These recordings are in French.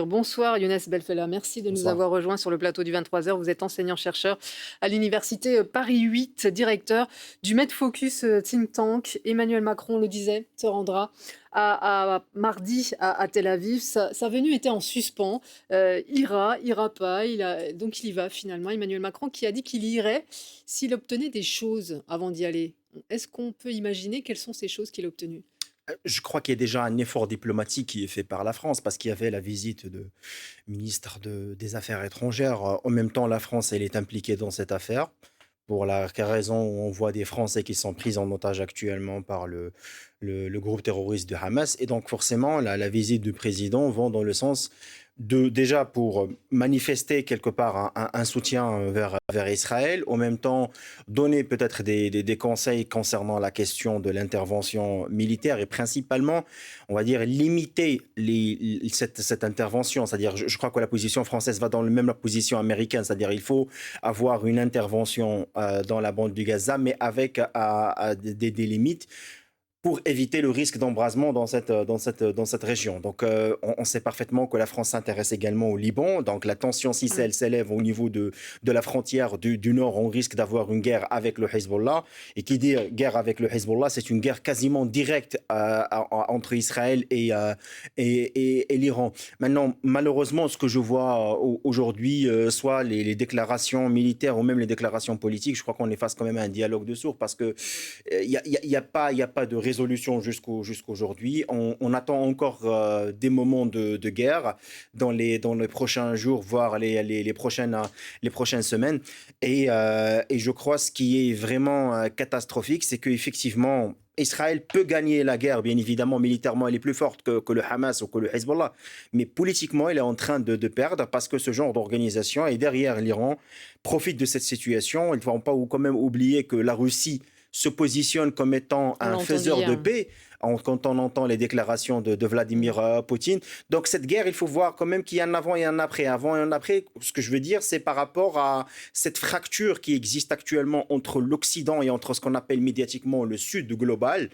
Bonsoir Younes Belfella, merci de nous Bonsoir. avoir rejoints sur le plateau du 23h. Vous êtes enseignant-chercheur à l'université Paris 8, directeur du MedFocus Think Tank. Emmanuel Macron le disait, se rendra mardi à Tel Aviv. Sa venue était en suspens. Ira pas. Donc il y va finalement. Emmanuel Macron qui a dit qu'il irait s'il obtenait des choses avant d'y aller. Est-ce qu'on peut imaginer quelles sont ces choses qu'il a obtenues? Je crois qu'il y a déjà un effort diplomatique qui est fait par la France parce qu'il y avait la visite de ministre des Affaires étrangères. En même temps, la France, elle est impliquée dans cette affaire pour la raison où on voit des Français qui sont pris en otage actuellement par le groupe terroriste de Hamas. Et donc, forcément, la visite du président va dans le sens de, déjà pour manifester quelque part un soutien vers Israël, en même temps donner peut-être des conseils concernant la question de l'intervention militaire et principalement, on va dire, limiter cette intervention. C'est-à-dire, je crois que la position française va dans même la position américaine, c'est-à-dire il faut avoir une intervention dans la bande du Gaza, mais avec des limites pour éviter le risque d'embrasement dans cette région. Donc, on sait parfaitement que la France s'intéresse également au Liban. Donc, la tension, si elle s'élève au niveau de la frontière du Nord, on risque d'avoir une guerre avec le Hezbollah. Et qui dit guerre avec le Hezbollah, c'est une guerre quasiment directe entre Israël et l'Iran. Maintenant, malheureusement, ce que je vois aujourd'hui, soit les déclarations militaires ou même les déclarations politiques, je crois qu'on est face quand même à un dialogue de sourds parce que il y a pas de résolution jusqu'aujourd'hui. On attend encore des moments de guerre dans les prochains jours, voire les prochaines semaines. Et je crois ce qui est vraiment catastrophique, c'est qu'effectivement, Israël peut gagner la guerre, bien évidemment, militairement, elle est plus forte que le Hamas ou que le Hezbollah. Mais politiquement, elle est en train de perdre parce que ce genre d'organisation est derrière l'Iran, profite de cette situation. Il ne faut pas quand même oublier que la Russie se positionne comme étant On un l'a entendu faiseur de hier. paix quand on entend les déclarations de Vladimir Poutine. Donc cette guerre, il faut voir quand même qu'il y a un avant et un après. Avant et un après, ce que je veux dire, c'est par rapport à cette fracture qui existe actuellement entre l'Occident et entre ce qu'on appelle médiatiquement le Sud global.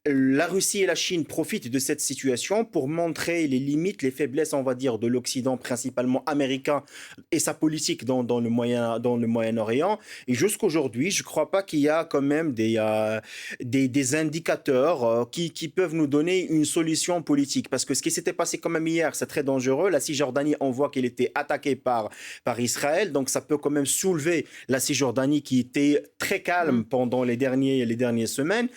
La Russie et la Chine profitent de cette situation pour montrer les limites, les faiblesses, on va dire, de l'Occident, principalement américain, et sa politique dans le Moyen-Orient. Et jusqu'aujourd'hui, je ne crois pas qu'il y a quand même des indicateurs qui peuvent nous donner une solution politique. Parce que ce qui s'était passé quand même hier, c'est très dangereux. La Cisjordanie, on voit qu'elle était attaquée par Israël. Donc ça peut quand même soulever la Cisjordanie qui était très calme pendant les dernières semaines.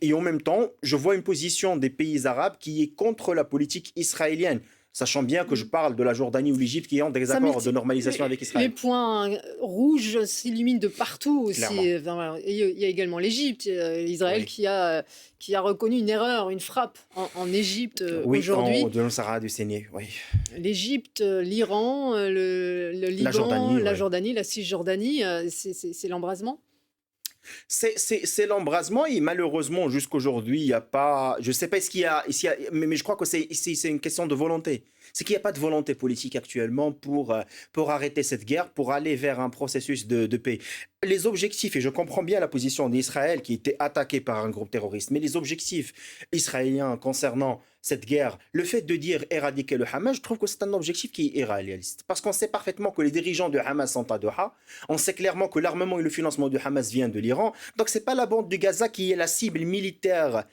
Et en même temps, je vois une position des pays arabes qui est contre la politique israélienne, sachant bien que je parle de la Jordanie ou l'Égypte qui ont des Ça accords de multi normalisation avec les Israël, points rouges s'illuminent de partout clairement. aussi, enfin, voilà. Et il y a également l'Égypte, Israël Oui. qui a reconnu une erreur, une frappe en Égypte, Oui, aujourd'hui. de Sahara du Seigneur, oui. L'Égypte, l'Iran, le La Liban, Jordanie, la oui. Jordanie, la Cisjordanie, c'est l'embrasement? C'est l'embrasement et malheureusement jusqu'aujourd'hui, il n'y a pas. Je ne sais pas mais je crois que c'est une question de volonté. C'est qu'il n'y a pas de volonté politique actuellement pour arrêter cette guerre, pour aller vers un processus de paix. Les objectifs, et je comprends bien la position d'Israël qui était attaqué par un groupe terroriste, mais les objectifs israéliens concernant cette guerre, le fait de dire éradiquer le Hamas, je trouve que c'est un objectif qui est irréaliste. Parce qu'on sait parfaitement que les dirigeants de Hamas sont à Doha, on sait clairement que l'armement et le financement du Hamas vient de l'Iran. Donc, ce n'est pas la bande du Gaza qui est la cible militaire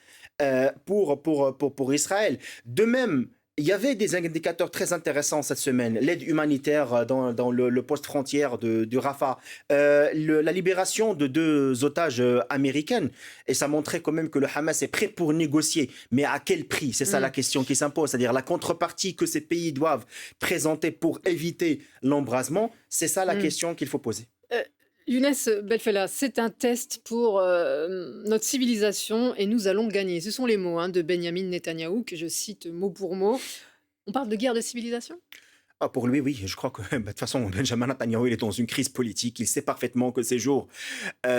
pour Israël. De même, il y avait des indicateurs très intéressants cette semaine. L'aide humanitaire dans le poste frontière du Rafah, la libération de 2 otages américaines. Et ça montrait quand même que le Hamas est prêt pour négocier. Mais à quel prix? C'est ça la Mmh. question qui s'impose. C'est-à-dire la contrepartie que ces pays doivent présenter pour éviter l'embrasement. C'est ça la Mmh. question qu'il faut poser. Heu, Younes Belfella, c'est un test pour, notre civilisation et nous allons gagner. Ce sont les mots, hein, de Benyamin Netanyahou que je cite mot pour mot. On parle de guerre de civilisation? Ah, pour lui, oui, je crois que bah, de toute façon, Benjamin Netanyahu, il est dans une crise politique. Il sait parfaitement que ses jours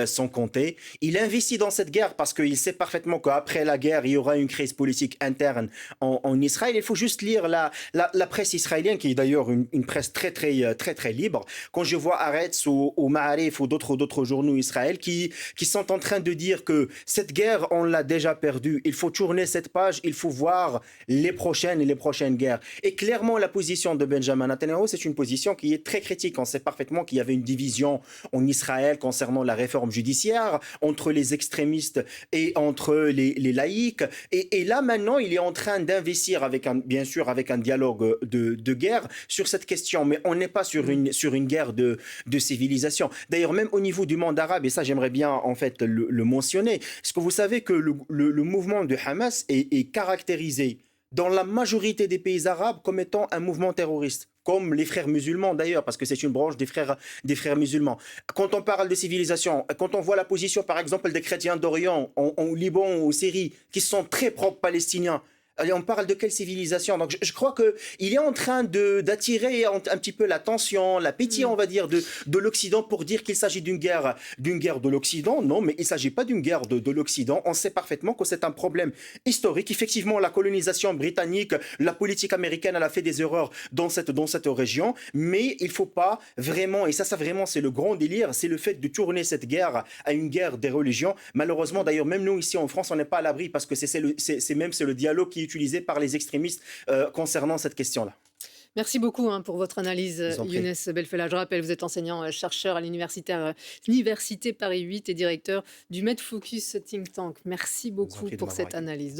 sont comptés. Il investit dans cette guerre parce qu'il sait parfaitement qu'après la guerre, il y aura une crise politique interne en Israël. Il faut juste lire la presse israélienne, qui est d'ailleurs une presse très libre. Quand je vois Haaretz ou Ma'arif ou d'autres journaux Israël qui sont en train de dire que cette guerre, on l'a déjà perdue. Il faut tourner cette page, il faut voir les prochaines guerres. Et clairement, la position de Benjamin Netanyahu, c'est une position qui est très critique. On sait parfaitement qu'il y avait une division en Israël concernant la réforme judiciaire entre les extrémistes et entre les laïcs. Et là, maintenant, il est en train d'investir bien sûr, avec un dialogue de guerre sur cette question. Mais on n'est pas sur une guerre de civilisation. D'ailleurs, même au niveau du monde arabe, et ça, j'aimerais bien en fait le mentionner, est-ce que vous savez que le mouvement de Hamas est caractérisé dans la majorité des pays arabes comme étant un mouvement terroriste, comme les frères musulmans d'ailleurs, parce que c'est une branche des frères musulmans. Quand on parle de civilisation, quand on voit la position par exemple des chrétiens d'Orient, en Liban ou en Syrie, qui sont très propres palestiniens, allez, on parle de quelle civilisation? Donc je crois qu'il est en train d'attirer un petit peu l'attention, l'appétit, on va dire, de l'Occident pour dire qu'il s'agit d'une guerre de l'Occident. Non, mais il ne s'agit pas d'une guerre de l'Occident. On sait parfaitement que c'est un problème historique. Effectivement, la colonisation britannique, la politique américaine, elle a fait des erreurs dans cette région, mais il ne faut pas vraiment, et ça vraiment, c'est le grand délire, c'est le fait de tourner cette guerre à une guerre des religions. Malheureusement, d'ailleurs, même nous ici en France, on n'est pas à l'abri parce que c'est le dialogue qui utilisé par les extrémistes concernant cette question-là. Merci beaucoup pour votre analyse, Je vous en prie. Younes Belfella. Je rappelle, vous êtes enseignant-chercheur à l'université Paris 8 et directeur du MedFocus Think Tank. Merci Je vous en beaucoup prie de pour m'avoir cette écouté. analyse.